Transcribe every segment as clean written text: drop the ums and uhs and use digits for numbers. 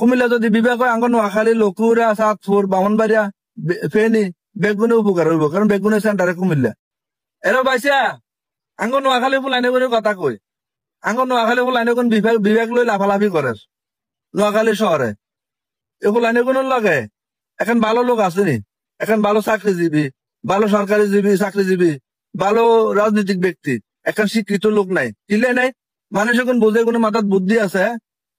কুমিল্লা যদি বিভাগ হয় আঙ্গ নোয়াখালী লকুরা চাঁদপুর বামনবাড়িয়া ফেনী বেগুনে উপকার হইব কারণ বেগুনের সেন্টারে কুমিল্লা এরা পাইছা আঙ্গ নোয়াখালী ফুলাইনে করে কথা কই আঙ্গ নোয়াখালী ফুলাইনে কোন বিভাগ বিভাগ লই লাফালাফি করে নোয়াখালী শহরে এ ফুলাইনে কোন লাগে এখন ভালো লোক আসেনি এখন ভালো চাকরিজীবী ভালো সরকারি জীবী চাকরিজীবী ভালো রাজনৈতিক ব্যক্তি এখন শিক্ষিত লোক নাই কিলে নাই মানুষ এখন বোঝে কোনো মাথার বুদ্ধি আছে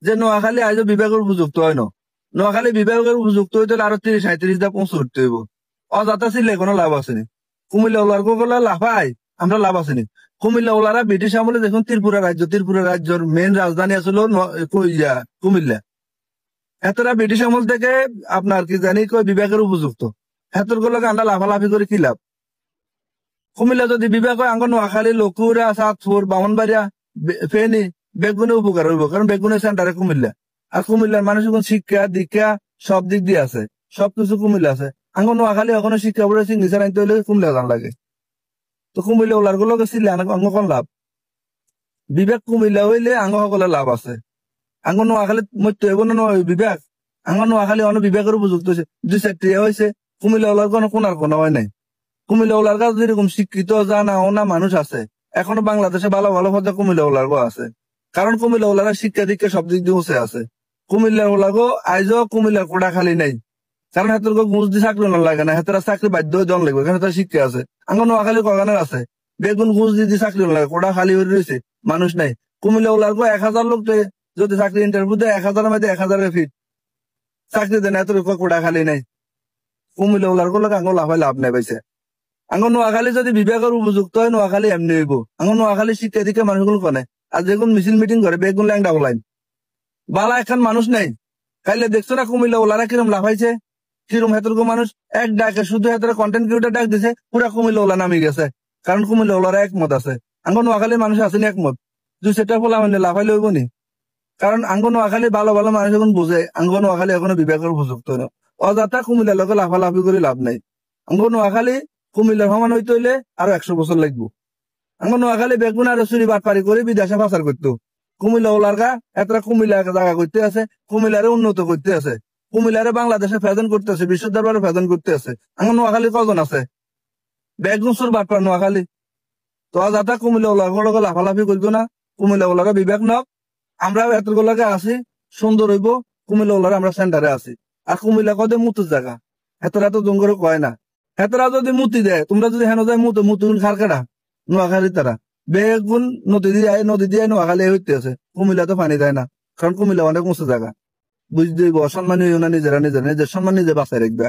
যে নোয়াখালী আজ বিভাগের উপযুক্ত হয় না নোয়াখালী বিভাগের উপযুক্ত হইতে আরো 30-37 পৌঁছ উঠতে হইব অযাতা ছিল কোনো লাভ আসেনি কুমিল্লা ওলার গুলো লাফাই আমরা লাভ আসেনি কুমিল্লা ওলারা ব্রিটিশ আমলে দেখুন ত্রিপুরা রাজ্যের মেন রাজধানী আসলো কুমিল্লা এতটা ব্রিটিশ আমল থেকে আপনার কি জানি কই বিভাগের উপযুক্ত হেতর গুলোকে আমরা লাফালাফি করে কি লাভ কুমিল্লা যদি বিভাগ হয় আঙ্গ নোয়াখালী লকুরা চাঁদপুর বামনবাড়িয়া ফেনী বেগুনে উপকার হইব কারণ বেগুনের সেন্টারে কুমিল্লা আর কুমিল্লার মানুষ এখন শিক্ষা দীক্ষা সব দিক দিয়ে আছে সবকিছু কুমিল্লা আছে আঙ্গ নোয়াখালী এখনো শিক্ষা পড়ে সিগনেচার আনতে হইলে কুমিল্লা জান লাগে তো কুমিল্লা ওলার গুলোকে ছিল আঙ্গ কোন লাভ বিভাগ কুমিল্লা হইলে আঙ্গ সকলের লাভ আছে আঙ্গ নোয়াখালী মধ্যে হইব না বিভাগ আঙ্গ নোয়াখালী অন্য বিভাগের উপযুক্ত হয়েছে 2-4 হয়েছে কুমিল্লা ওলার কোনার কোনো হয় নাই কুমিল্লা ওলার কাছে যেরকম শিক্ষিত জানা ওনা মানুষ আছে এখনো বাংলাদেশে ভালো ভালো পর্যায়ে কুমিল্লা ওলার আছে কারণ কুমিল্লা ওলারা শিক্ষা দীক্ষা সব দিক দিয়ে উঁচে আছে কুমিল্লার ওলাগো আইজও কুমিল্লার কোটা খালি নাই কারণ হেতর ঘুষ দিয়ে চাকরি না লাগে না হেতরা চাকরি বাধ্য হয়ে জন লাগবে কারণ হেতরা শিক্ষা আছে আঙ্গ নোয়াখালী কগানের আছে বেগুন ঘুষ দিয়ে চাকরি না লাগে কোটা খালি হয়ে রয়েছে মানুষ নাই কুমিল্লা ওলার 1000 লোক যদি চাকরি ইন্টারভিউ দেয় 1000 মধ্যে 1000 ফিট চাকরি দেয় না এত কোটা খালি নাই কুমিল্লা ওলার গুলো আঙ্গ লাভ নাই পাইছে আঙ্গ নোয়াখালী যদি বিভাগের উপযুক্ত হয় নোয়াখালী এমনি হইব আঙ্গ নোয়াখালী শিক্ষা দীক্ষা মানুষগুলো কনে আর যেগুন মিছিল মিটিং করে বেগুন ল্যাংডা বলাইন বালা এখন মানুষ নাই খাইলে দেখছো না কুমিল্লা ওলারা কিরম লাফাইছে কিরম হেতর্ক মানুষ এক ডাকে শুধু হেতরা কন্টেন্ট ক্রিয়েটর ডাক দিছে পুরা কুমিল্লা ওলা নামি গেছে কারণ কুমিল্লা ওলারা একমত আছে আঙ্গ নোয়াখালী মানুষ আসেনি একমত 2-4 ফলা মানে লাফাইলে হইব নি কারণ আঙ্গ নোয়াখালী ভালো ভালো মানুষ এখন বুঝে আঙ্গ নোয়াখালী এখনো বিভাগের উপযুক্ত না অযথা কুমিল্লার লোকে লাফালাফি করে লাভ নাই আঙ্গ নোয়াখালী কুমিল্লার সমান হইতে হইলে আরো 100 বছর লাগবো আঙ্গ নোয়াখালী বেগুন আর চুরি বাটপারি করে বিদেশে পাচার করতো কুমিল্লা ওলার এতটা কুমিল্লা জায়গা করতে আছে কুমিল্লারে উন্নত করতে আছে কুমিল্লারে বাংলাদেশে ফেদন করতে আছে বিশ্ব দরবারে ফেদন করতে আছে আঙ্গ নোয়াখালী কজন আছে বেগুন চুর বাটপার নোয়াখালী তো যাতা কুমিল্লা ওলার লাফালাফি করতো না কুমিল্লা ওলারা বিবেক নক আমরা এতগুলোকে আছি সুন্দর হইব কুমিল্লা ওলারা আমরা সেন্টারে আছি আর কুমিল্লা কদে মুতুর জায়গা এতরা তো জঙ্গরে কয় না হেতরা যদি মুতি দেয় তোমরা যদি হেন যায় মুতুন খার কাটা নোয়াখালী তারা বেগুন নদী দিয়ে নোয়াখালী হইতে আছে কুমিল্লা তো পানি দেয় না কারণ কুমিল্লা অনেক উঁচু জায়গা বুঝতে অসম্মানী হইও না নিজের সম্মান নিজে বাঁচাই রাখবে